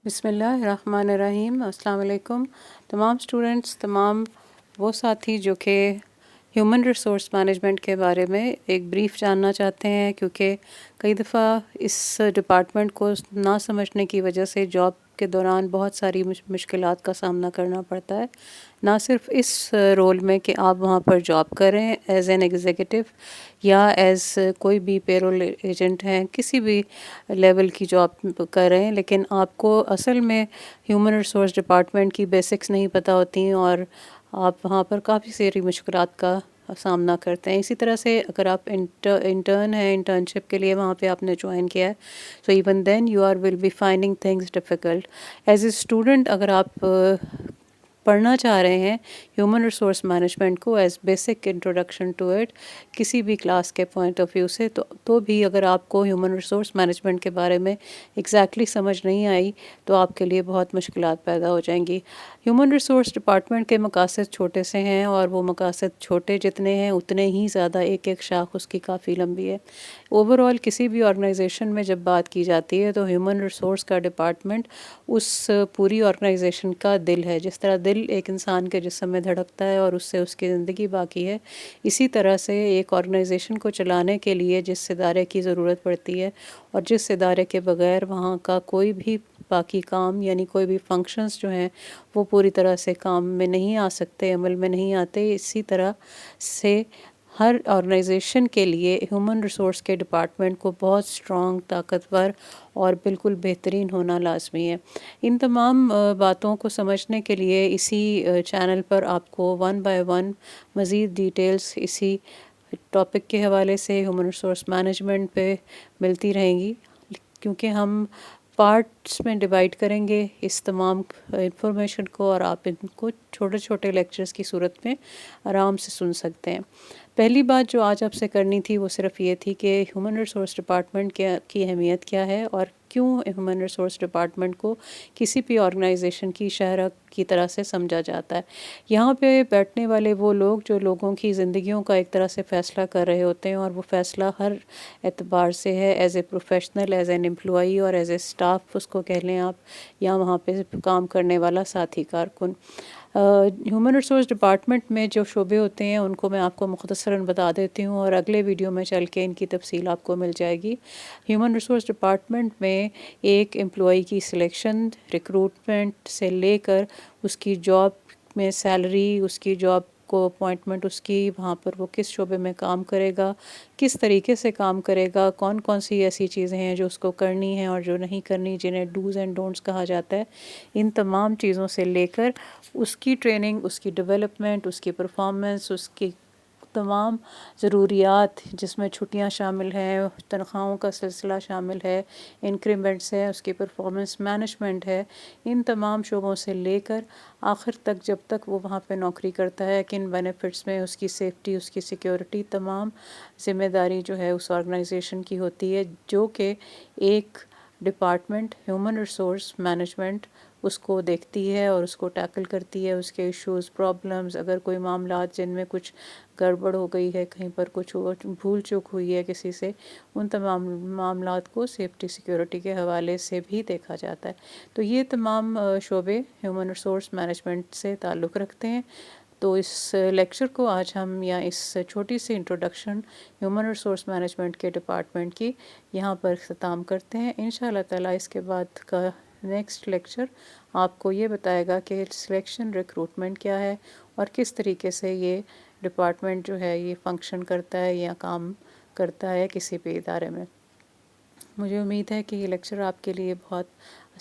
بسم اللہ الرحمن الرحیم۔ السلام علیکم تمام اسٹوڈنٹس، تمام وہ ساتھی جو کہ ہیومن ریسورس مینجمنٹ کے بارے میں ایک بریف جاننا چاہتے ہیں، کیونکہ کئی دفعہ اس ڈپارٹمنٹ کو نہ سمجھنے کی وجہ سے جاب کے دوران بہت ساری مشکلات کا سامنا کرنا پڑتا ہے، نہ صرف اس رول میں کہ آپ وہاں پر جاب کریں ایز این ایگزیکٹو یا ایز کوئی بھی پیرول ایجنٹ ہیں، کسی بھی لیول کی جاب کریں، لیکن آپ کو اصل میں ہیومن ریسورس ڈپارٹمنٹ کی بیسکس نہیں پتہ ہوتی اور آپ وہاں پر کافی ساری مشکلات کا سامنا کرتے ہیں۔ اسی طرح سے اگر آپ انٹرن ہیں، انٹرنشپ کے لیے وہاں پہ آپ نے جوائن کیا ہے، so even then you are will be finding things difficult as a student. اگر آپ پڑھنا چاہ رہے ہیں ہیومن ریسورس مینجمنٹ کو as basic introduction to it کسی بھی کلاس کے پوائنٹ آف ویو سے، تو بھی اگر آپ کو ہیومن ریسورس مینجمنٹ کے بارے میں ایگزیکٹلی سمجھ نہیں آئی تو آپ کے لیے بہت مشکلات پیدا ہو جائیں گی۔ ہیومن ریسورس ڈپارٹمنٹ کے مقاصد چھوٹے سے ہیں، اور وہ مقاصد چھوٹے جتنے ہیں اتنے ہی زیادہ ایک ایک شاخ اس کی کافی لمبی ہے۔ اوور آل کسی بھی آرگنائزیشن میں جب بات کی جاتی ہے تو ہیومن ریسورس کا ڈپارٹمنٹ اس پوری آرگنائزیشن کا دل ہے۔ جس طرح دل ایک انسان کے جسم میں دھڑکتا ہے اور اس سے اس کی زندگی باقی ہے، اسی طرح سے ایک آرگنائزیشن کو چلانے کے لیے جس ادارے کی ضرورت پڑتی ہے اور جس ادارے کے بغیر وہاں کا کوئی بھی باقی کام، یعنی کوئی بھی فنکشنز جو ہیں وہ پوری طرح سے کام میں نہیں آ سکتے، عمل میں نہیں آتے، اسی طرح سے ہر آرگنائزیشن کے لیے ہیومن ریسورس کے ڈپارٹمنٹ کو بہت اسٹرانگ، طاقتور اور بالکل بہترین ہونا لازمی ہے۔ ان تمام باتوں کو سمجھنے کے لیے اسی چینل پر آپ کو ون بائی ون مزید ڈیٹیلز اسی ٹاپک کے حوالے سے ہیومن ریسورس مینجمنٹ پہ ملتی رہیں گی، کیونکہ ہم پارٹس میں ڈیوائڈ کریں گے اس تمام انفارمیشن کو، اور آپ ان کو چھوٹے چھوٹے لیکچرز کی صورت میں آرام سے سن سکتے ہیں۔ پہلی بات جو آج آپ سے کرنی تھی وہ صرف یہ تھی کہ ہیومن ریسورس ڈپارٹمنٹ کی اہمیت کیا ہے، اور کیوں ہیومن ریسورس ڈپارٹمنٹ کو کسی بھی آرگنائزیشن کی شاہراہ کی طرح سے سمجھا جاتا ہے۔ یہاں پہ بیٹھنے والے وہ لوگ جو لوگوں کی زندگیوں کا ایک طرح سے فیصلہ کر رہے ہوتے ہیں، اور وہ فیصلہ ہر اعتبار سے ہے، as a professional, as an employee اور ایز اے اسٹاف اس کو کہہ لیں آپ، یا وہاں پہ کام کرنے والا ساتھی کارکن۔ ہیومن ریسورس ڈپارٹمنٹ میں جو شعبے ہوتے ہیں ان کو میں آپ کو مختصراً بتا دیتی ہوں، اور اگلے ویڈیو میں چل کے ان کی تفصیل آپ کو مل جائے گی۔ ہیومن ریسورس ڈپارٹمنٹ میں ایک امپلائی کی سلیکشن، ریکروٹمنٹ سے لے کر اس کی جاب میں سیلری، اس کی جاب کو اپوائنٹمنٹ، اس کی وہاں پر وہ کس شعبے میں کام کرے گا، کس طریقے سے کام کرے گا، کون کون سی ایسی چیزیں ہیں جو اس کو کرنی ہیں اور جو نہیں کرنی، جنہیں ڈوز اینڈ ڈونٹس کہا جاتا ہے، ان تمام چیزوں سے لے کر اس کی ٹریننگ، اس کی ڈیولپمنٹ، اس کی پرفارمنس، اس کی تمام ضروریات جس میں چھٹیاں شامل ہیں، تنخواہوں کا سلسلہ شامل ہے، انکریمنٹس ہے، اس کی پرفارمنس مینجمنٹ ہے، ان تمام شعبوں سے لے کر آخر تک جب تک وہ وہاں پہ نوکری کرتا ہے، کن بینیفٹس میں اس کی سیفٹی، اس کی سیکیورٹی، تمام ذمہ داری جو ہے اس آرگنائزیشن کی ہوتی ہے، جو کہ ایک ڈپارٹمنٹ ہیومن ریسورس مینجمنٹ اس کو دیکھتی ہے اور اس کو ٹیکل کرتی ہے۔ اس کے ایشوز، پرابلمز، اگر کوئی معاملات جن میں کچھ گڑبڑ ہو گئی ہے، کہیں پر کچھ بھول چوک ہوئی ہے کسی سے، ان تمام معاملات کو سیفٹی سیکیورٹی کے حوالے سے بھی دیکھا جاتا ہے۔ تو یہ تمام شعبے ہیومن ریسورس مینجمنٹ سے تعلق رکھتے ہیں۔ تو اس لیکچر کو آج ہم، یا اس چھوٹی سی انٹروڈکشن ہیومن ریسورس مینجمنٹ کے ڈپارٹمنٹ کی، یہاں پر اختتام کرتے ہیں۔ انشاءاللہ تعالیٰ اس کے بعد کا نیکسٹ لیکچر آپ کو یہ بتائے گا کہ سلیکشن، ریکروٹمنٹ کیا ہے، اور کس طریقے سے یہ ڈپارٹمنٹ جو ہے یہ فنکشن کرتا ہے یا کام کرتا ہے کسی بھی ادارے میں۔ مجھے امید ہے کہ یہ لیکچر آپ کے لیے بہت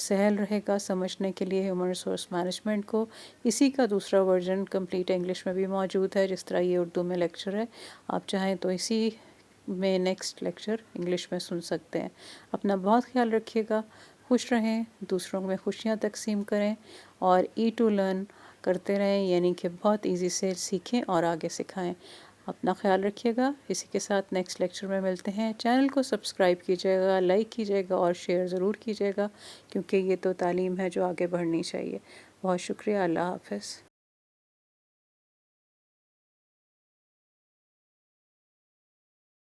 سہل رہے گا سمجھنے کے لیے ہیومن ریسورس مینجمنٹ کو۔ اسی کا دوسرا ورژن کمپلیٹ انگلش میں بھی موجود ہے، جس طرح یہ اردو میں لیکچر ہے، آپ چاہیں تو اسی میں نیکسٹ لیکچر انگلش میں سن سکتے ہیں۔ اپنا بہت خیال رکھیے گا، خوش رہیں، دوسروں میں خوشیاں تقسیم کریں، اور ای ٹو لرن کرتے رہیں، یعنی کہ بہت ایزی سے سیکھیں اور آگے سکھائیں۔ اپنا خیال رکھیے گا۔ اسی کے ساتھ نیکسٹ لیکچر میں ملتے ہیں۔ چینل کو سبسکرائب کیجیے گا، لائک کیجیے گا اور شیئر ضرور کیجیے گا، کیونکہ یہ تو تعلیم ہے جو آگے بڑھنی چاہیے۔ بہت شکریہ، اللہ حافظ۔